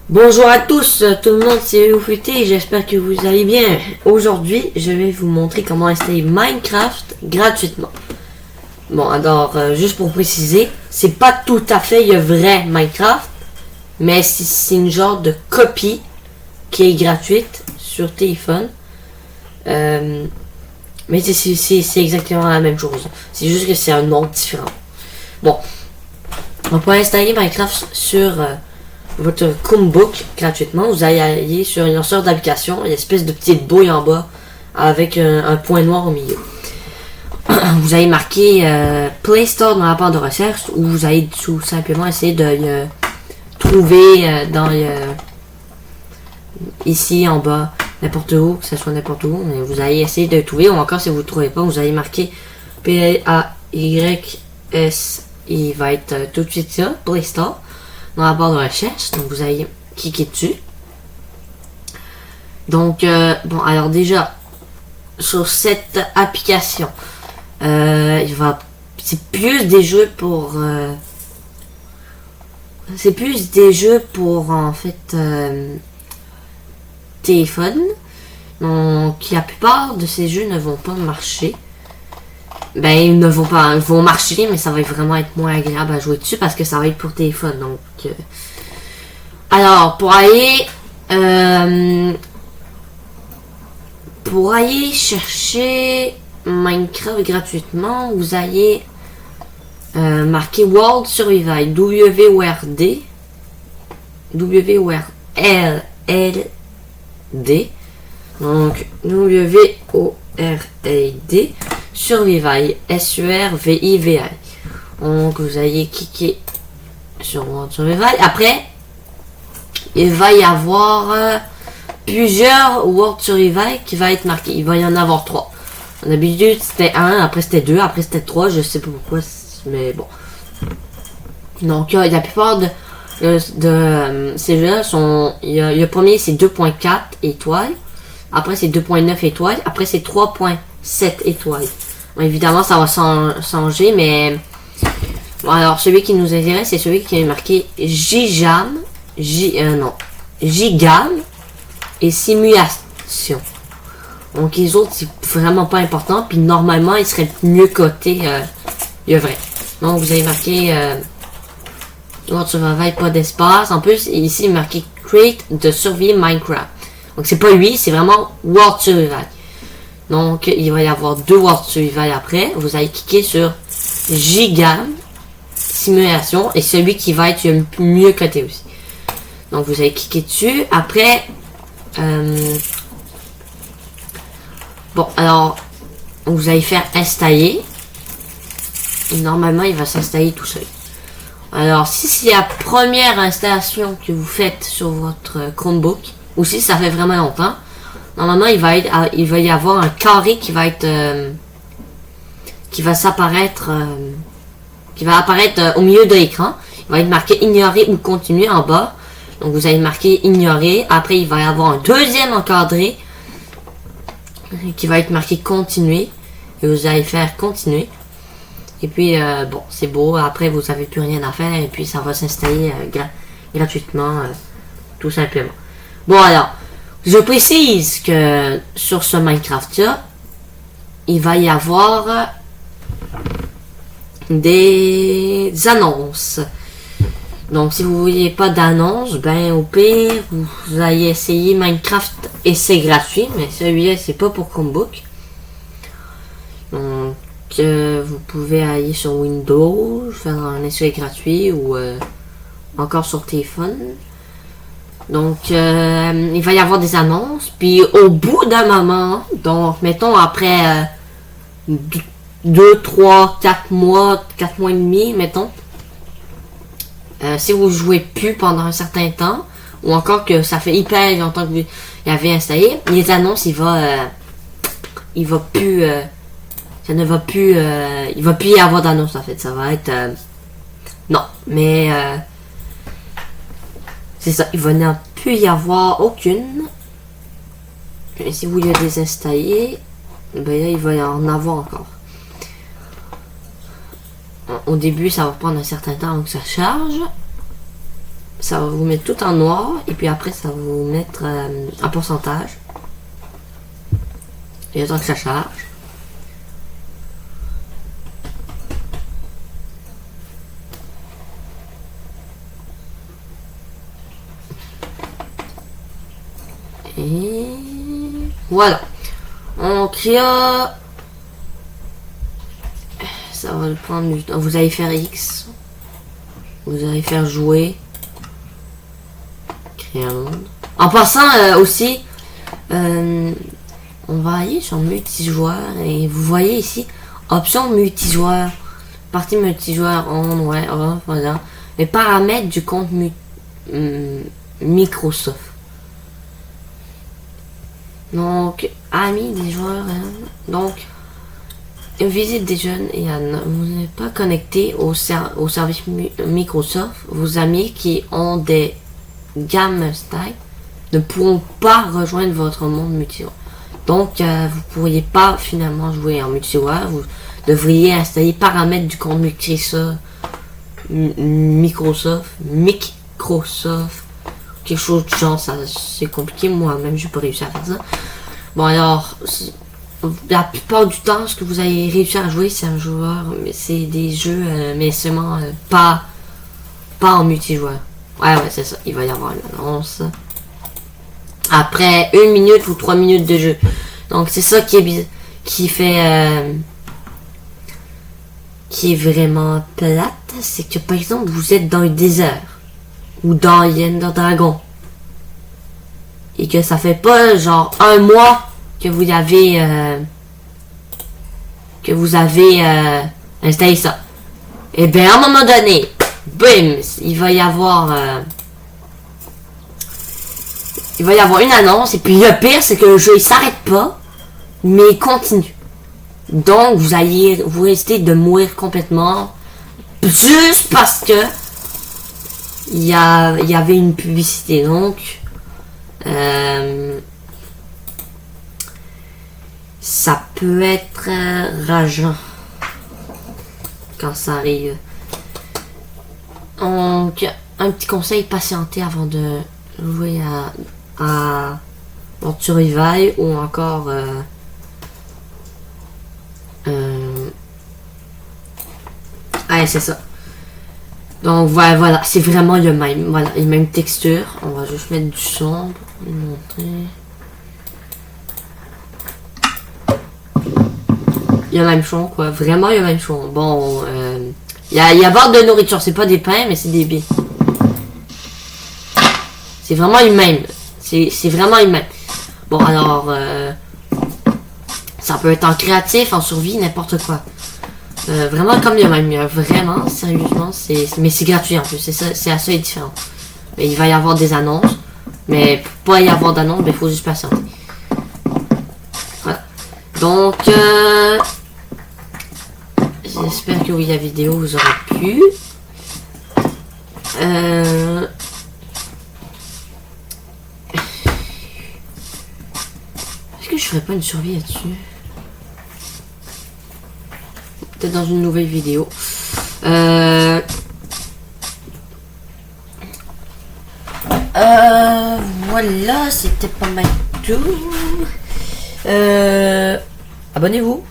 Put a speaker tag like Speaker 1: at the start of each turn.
Speaker 1: Bonjour à tous, tout le monde, c'est Futé, j'espère que vous allez bien. Aujourd'hui, je vais vous montrer comment installer Minecraft gratuitement. Bon, alors, juste pour préciser, c'est pas tout à fait le vrai Minecraft, mais c'est une genre de copie qui est gratuite sur téléphone. Mais c'est exactement la même chose. C'est juste que c'est un nom différent. Bon, on peut installer Minecraft sur votre Chromebook gratuitement. Vous allez aller sur une sorte d'application, une espèce de petite bouille en bas avec un point noir au milieu. Vous allez marquer Play Store dans la barre de recherche, ou vous allez tout simplement essayer de le trouver dans ici en bas, n'importe où, que ce soit n'importe où, mais vous allez essayer de le trouver, ou encore si vous ne trouvez pas, vous allez marquer P-A-Y-S, il va être tout de suite ça, Play Store, dans la barre de recherche. Donc vous allez cliquer dessus. Donc bon, alors déjà sur cette application, c'est plus des jeux pour en fait téléphone. Donc la plupart de ces jeux ne vont pas marcher. Ben, ils vont marcher, mais ça va vraiment être moins agréable à jouer dessus parce que ça va être pour téléphone. Donc, alors, pour aller chercher Minecraft gratuitement, vous allez marquer World Survival, W-O-R-D, W-O-R-L-L-D, donc W-O-R-L-D, Survival, S-U-R-V-I-V-I. Donc vous allez cliquer sur World Survival. Après, il va y avoir plusieurs World Survival qui va être marqué. Il va y en avoir 3. D'habitude c'était 1, après c'était 2, après c'était 3. Je sais pas pourquoi, mais bon. Donc la plupart de ces jeux-là sont. Le premier c'est 2.4 étoiles. Après c'est 2.9 étoiles. Après c'est 3.7 étoiles. Bon, évidemment, ça va changer, mais bon, alors celui qui nous intéresse, c'est celui qui est marqué Gigam, Gigam et Simulation. Donc les autres, c'est vraiment pas important, puis normalement, ils seraient mieux cotés le vrai. Donc vous avez marqué World Survival, pas d'espace. En plus, ici, il est marqué Create the Survey Minecraft. Donc c'est pas lui, c'est vraiment World Survival. Donc, il va y avoir 2 World Survival après. Vous allez cliquer sur Gigam Simulation et celui qui va être le mieux coté aussi. Donc, vous allez cliquer dessus. Après, bon, alors, vous allez faire installer. Et normalement, il va s'installer tout seul. Alors, si c'est la première installation que vous faites sur votre Chromebook, ou si ça fait vraiment longtemps, normalement, il va y avoir un carré qui va être, qui va apparaître au milieu de l'écran. Il va être marqué ignorer ou continuer en bas. Donc vous allez marquer ignorer. Après, il va y avoir un deuxième encadré qui va être marqué continuer. Et vous allez faire continuer. Et puis bon, c'est beau. Après, vous n'avez plus rien à faire et puis ça va s'installer gratuitement, tout simplement. Bon alors. Je précise que sur ce Minecraft-là, il va y avoir des annonces. Donc, si vous ne voulez pas d'annonces, ben au pire, vous allez essayer Minecraft et c'est gratuit, mais celui-là, c'est pas pour Chromebook. Donc, vous pouvez aller sur Windows, faire un essai gratuit ou encore sur téléphone. Donc, il va y avoir des annonces. Puis, au bout d'un moment, donc, mettons, après 2, 3, 4 mois, 4 mois et demi, mettons, si vous jouez plus pendant un certain temps, ou encore que ça fait hyper longtemps que vous l'avez installé, les annonces, il va plus y avoir d'annonces, en fait. Ça va être, non, mais, c'est ça, il va n'en plus y avoir aucune. Et si vous le désinstallez, ben là, il va y en avoir encore. Au début, ça va prendre un certain temps avant que ça charge. ça va vous mettre tout en noir. Et puis après, ça va vous mettre un pourcentage. Et le temps que ça charge. Et voilà. Donc là, ça va le prendre du temps. Vous allez faire X. Vous allez faire jouer. Créer un monde. En passant aussi, on va aller sur multijoueur et vous voyez ici, option multijoueur. Partie multijoueur on, ouais, off, voilà. Les paramètres du compte Microsoft. Donc, amis des joueurs, hein. Donc, visite des jeunes et vous n'êtes pas connecté au service Microsoft. Vos amis qui ont des gammes style ne pourront pas rejoindre votre monde multijoueur. Donc, vous pourriez pas finalement jouer en multijoueur. Vous devriez installer paramètres du compte Microsoft, quelque chose de genre, ça c'est compliqué, moi-même j'ai pas réussi à faire ça. Bon alors, la plupart du temps, ce que vous allez réussir à jouer, c'est un joueur, mais c'est des jeux, mais seulement pas en multijoueur. Ouais, c'est ça, il va y avoir une annonce. Après 1 minute ou 3 minutes de jeu. Donc c'est ça qui est vraiment plate, c'est que par exemple vous êtes dans le désert ou dans Ender Dragon et que ça fait pas genre 1 mois que vous avez installé ça. Et bien à un moment donné, bim, il va y avoir une annonce et puis le pire c'est que le jeu il s'arrête pas mais il continue. Donc vous restez de mourir complètement juste parce que il y avait une publicité. Donc ça peut être rageant quand ça arrive. Donc un petit conseil, patienter avant de jouer à Monture Revive ou encore ouais, c'est ça. Donc voilà, c'est vraiment le même. Voilà, les mêmes textures. On va juste mettre du son pour vous montrer. Il y a le même son, quoi. Vraiment, il y a le même son. Bon, il y a barre de nourriture. C'est pas des pains, mais c'est des billes. C'est vraiment le même. C'est vraiment le même. Bon, alors, ça peut être en créatif, en survie, n'importe quoi. Vraiment comme le même. Vraiment, sérieusement, mais c'est gratuit en plus. C'est à ça est différent. Mais il va y avoir des annonces. Mais pour pas y avoir d'annonces, il faut juste patienter. Voilà. Donc, j'espère que oui, la vidéo vous aura plu. Est-ce que je ferais pas une survie là-dessus? Peut-être dans une nouvelle vidéo. Voilà, c'était pas mal tout. Abonnez-vous.